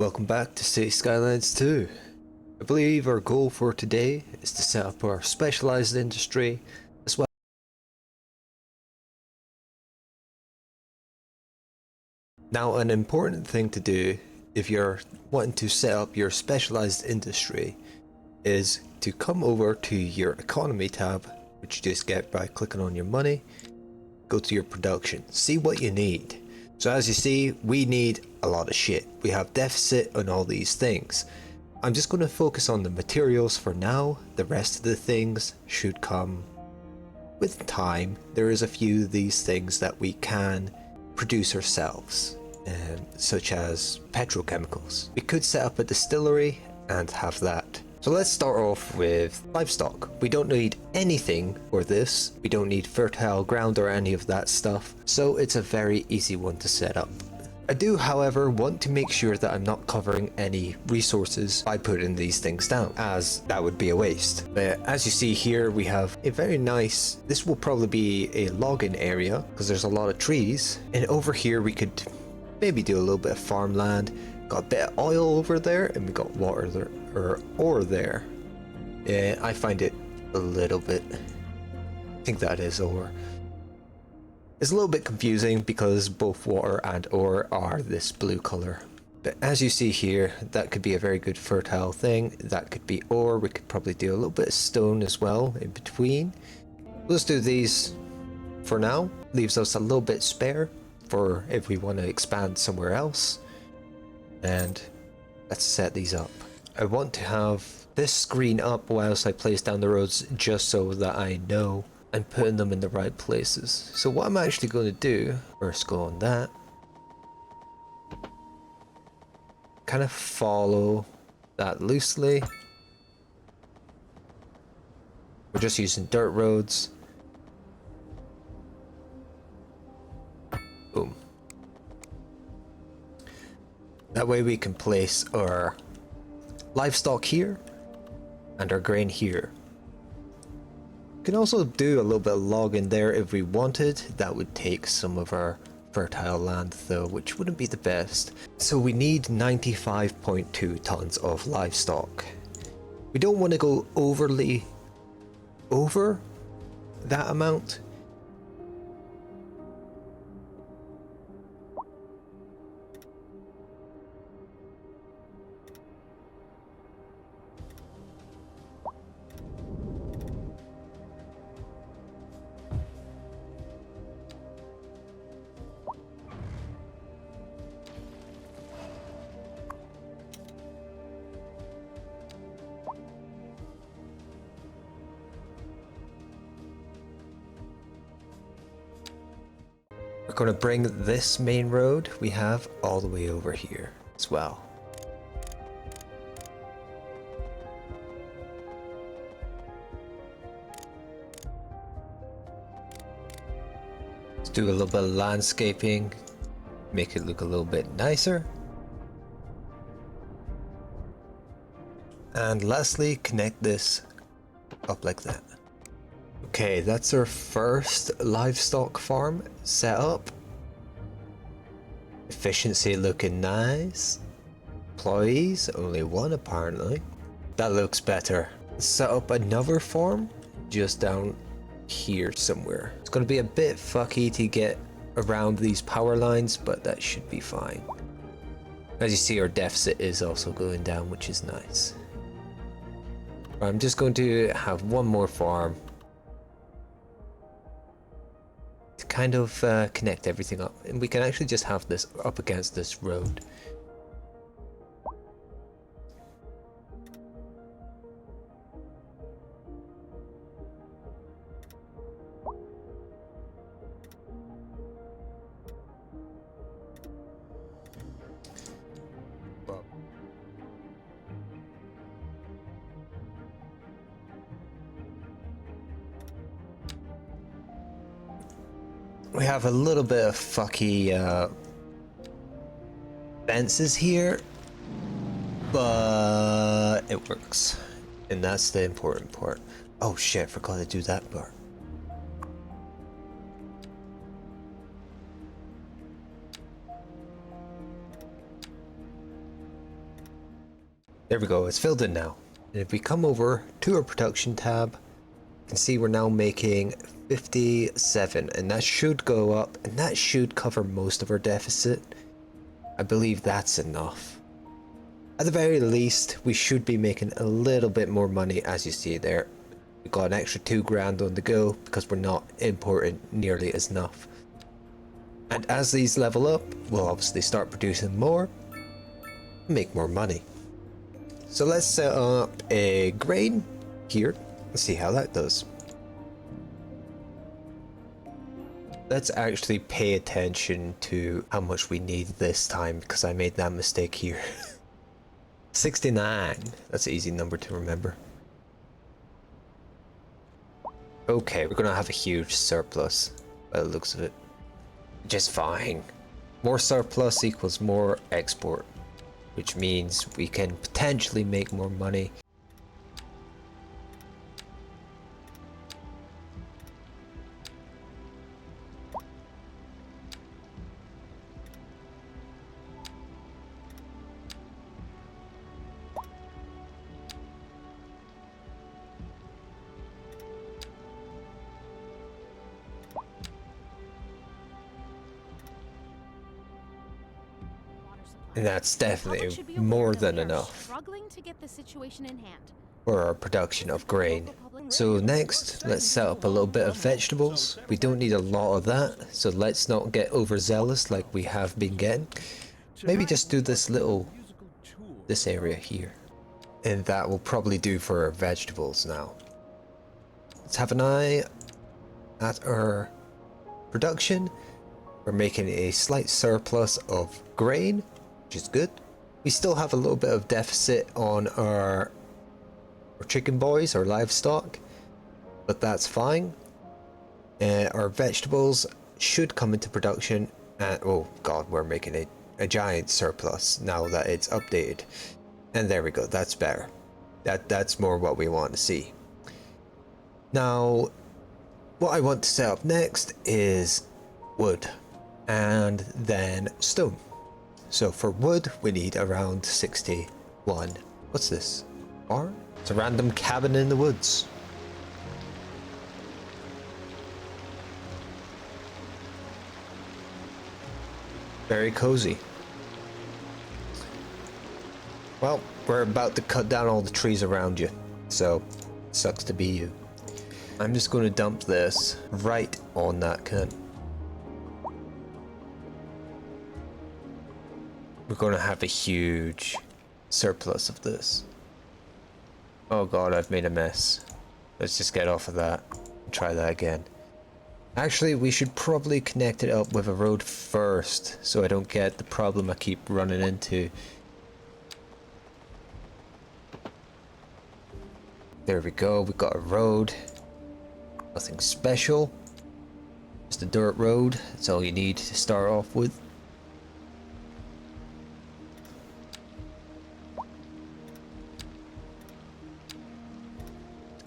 Welcome back to City Skylines 2. I believe our goal for today is to set up our specialized industry as well. Now, an important thing to do if you're wanting to set up your specialized industry is to come over to your economy tab, which you just get by clicking on your money, go to your production, see what you need. So as you see, we need a lot of shit. We have deficit on all these things. I'm just going to focus on the materials for now. The rest of the things should come with time. There is a few of these things that we can produce ourselves, such as petrochemicals. We could set up a distillery and have that. So let's start off with livestock. We don't need anything for this. We don't need fertile ground or any of that stuff. So it's a very easy one to set up. I do, however, want to make sure that I'm not covering any resources by putting these things down, as that would be a waste. But as you see here, we have a very nice, this will probably be a logging area because there's a lot of trees. And over here we could maybe do a little bit of farmland. Got a bit of oil over there, and we got water there, or ore there. Yeah, I find it a little bit, I think that is ore. It's a little bit confusing because both water and ore are this blue color. But as you see here, that could be a very good fertile thing. That could be ore. We could probably do a little bit of stone as well in between. Let's do these for now. Leaves us a little bit spare for if we want to expand somewhere else. And let's set these up. I want to have this screen up whilst I place down the roads, just so that I know I'm putting them in the right places. So what I'm actually going to do, first go on that, kind of follow that loosely. We're just using dirt roads. Boom. That way we can place our livestock here and our grain here. We can also do a little bit of logging there if we wanted. That would take some of our fertile land though, which wouldn't be the best. So we need 95.2 tons of livestock. We don't want to go overly over that amount. We're going to bring this main road we have all the way over here as well. Let's do a little bit of landscaping, make it look a little bit nicer. And lastly, connect this up like that. Okay, that's our first livestock farm set up. Efficiency looking nice. Employees, only one apparently. That looks better. Let's set up another farm just down here somewhere. It's going to be a bit fucky to get around these power lines, but that should be fine. As you see, our deficit is also going down, which is nice. I'm just going to have one more farm to kind of connect everything up, and we can actually just have this up against this road. We have a little bit of fucky fences here, but it works, and that's the important part. Oh shit, forgot to do that part. There we go, it's filled in now. And if we come over to our production tab, you can see we're now making 57, and that should go up, and that should cover most of our deficit. I believe that's enough. At the very least, we should be making a little bit more money, as you see there. We got an extra 2 grand on the go because we're not importing nearly as enough. And as these level up, we'll obviously start producing more, make more money. So let's set up a grain here and see how that does. Let's actually pay attention to how much we need this time because I made that mistake here. 69. That's an easy number to remember. Okay, we're gonna have a huge surplus by the looks of it. Just fine. More surplus equals more export, which means we can potentially make more money. And that's definitely more than enough for our production of grain. So next, let's set up a little bit of vegetables. We don't need a lot of that, so let's not get overzealous like we have been getting. Maybe just do this area here. And that will probably do for our vegetables now. Let's have an eye at our production. We're making a slight surplus of grain, which is good. We still have a little bit of deficit on our chicken boys, our livestock, but that's fine. Our vegetables should come into production, and oh god, we're making a giant surplus now that it's updated. And there we go, that's better. That's more what we want to see. Now, what I want to set up next is wood and then stone. So for wood, we need around 61. What's this? Barn? It's a random cabin in the woods. Very cozy. Well, we're about to cut down all the trees around you, so sucks to be you. I'm just going to dump this right on that cunt. We're going to have a huge surplus of this. Oh god, I've made a mess. Let's just get off of that and try that again. Actually, we should probably connect it up with a road first so I don't get the problem I keep running into. There we go, we got a road. Nothing special. Just a dirt road. That's all you need to start off with.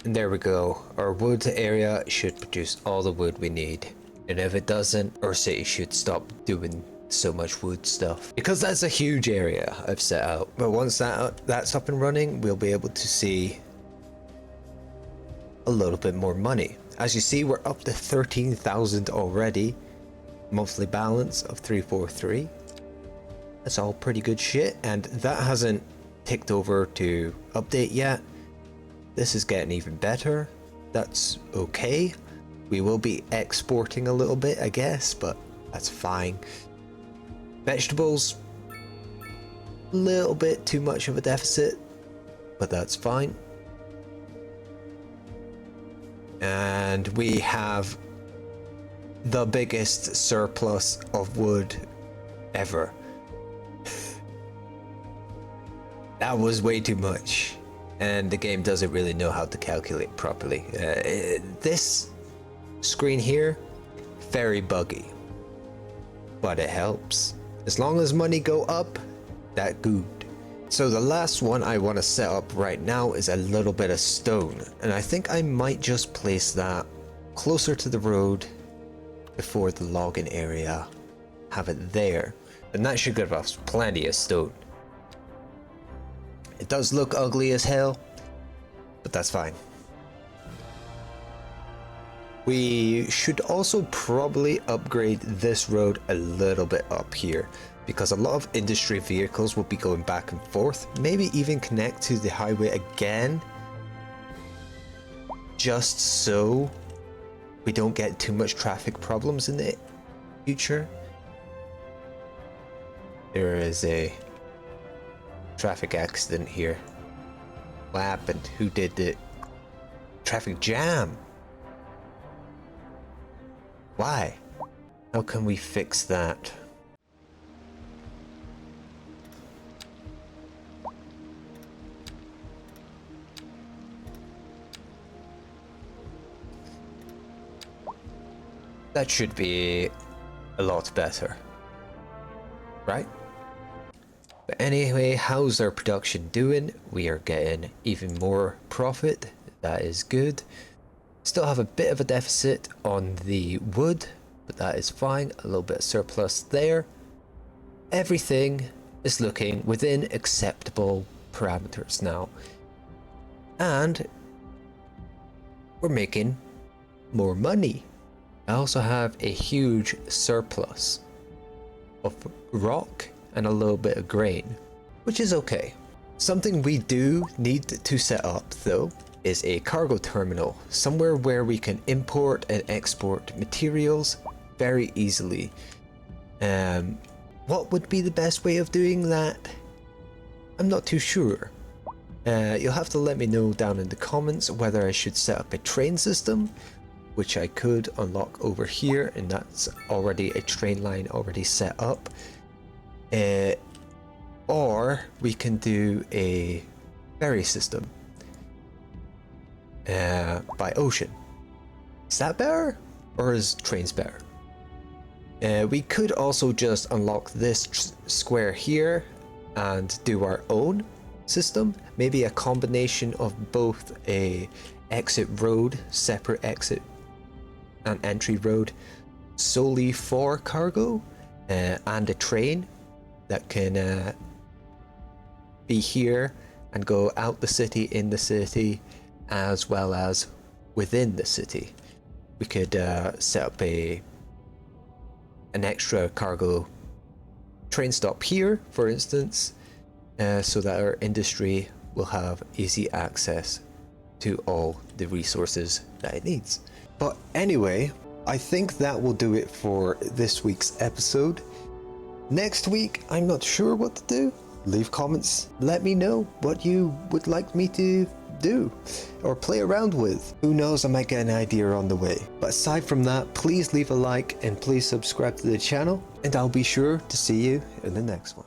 And there we go. Our wood area should produce all the wood we need. And if it doesn't, our city should stop doing so much wood stuff. Because that's a huge area I've set out. But once that's up and running, we'll be able to see a little bit more money. As you see, we're up to 13,000 already. Monthly balance of 343. That's all pretty good shit. And that hasn't ticked over to update yet. This is getting even better. That's okay. We will be exporting a little bit, I guess, but that's fine. Vegetables, a little bit too much of a deficit, but that's fine. And we have the biggest surplus of wood ever. That was way too much. And the game doesn't really know how to calculate properly. This screen here, very buggy, but it helps. As long as money go up, that good. So the last one I want to set up right now is a little bit of stone, and I think I might just place that closer to the road before the logging area. Have it there, and that should give us plenty of stone. It does look ugly as hell, but that's fine. We should also probably upgrade this road a little bit up here, because a lot of industry vehicles will be going back and forth, maybe even connect to the highway again, just so we don't get too much traffic problems in the future. There is a traffic accident here. What happened? Who did the traffic jam? Why? How can we fix that? That should be a lot better, right? But anyway, how's our production doing? We are getting even more profit. That is good. Still have a bit of a deficit on the wood, but that is fine. A little bit of surplus there. Everything is looking within acceptable parameters now. And we're making more money. I also have a huge surplus of rock and a little bit of grain, which is okay. Something we do need to set up though is a cargo terminal, somewhere where we can import and export materials very easily. What would be the best way of doing that? I'm not too sure. You'll have to let me know down in the comments whether I should set up a train system, which I could unlock over here, and that's already a train line already set up. Or we can do a ferry system by ocean. Is that better, or is trains better? We could also just unlock this square here and do our own system, maybe a combination of both a exit road, separate exit and entry road solely for cargo, and a train that can be here and go out the city, in the city, as well as within the city. We could set up an extra cargo train stop here, for instance, so that our industry will have easy access to all the resources that it needs. But anyway, I think that will do it for this week's episode. Next week, I'm not sure what to do. Leave comments, let me know what you would like me to do or play around with. Who knows, I might get an idea on the way. But aside from that, please leave a like and please subscribe to the channel, and I'll be sure to see you in the next one.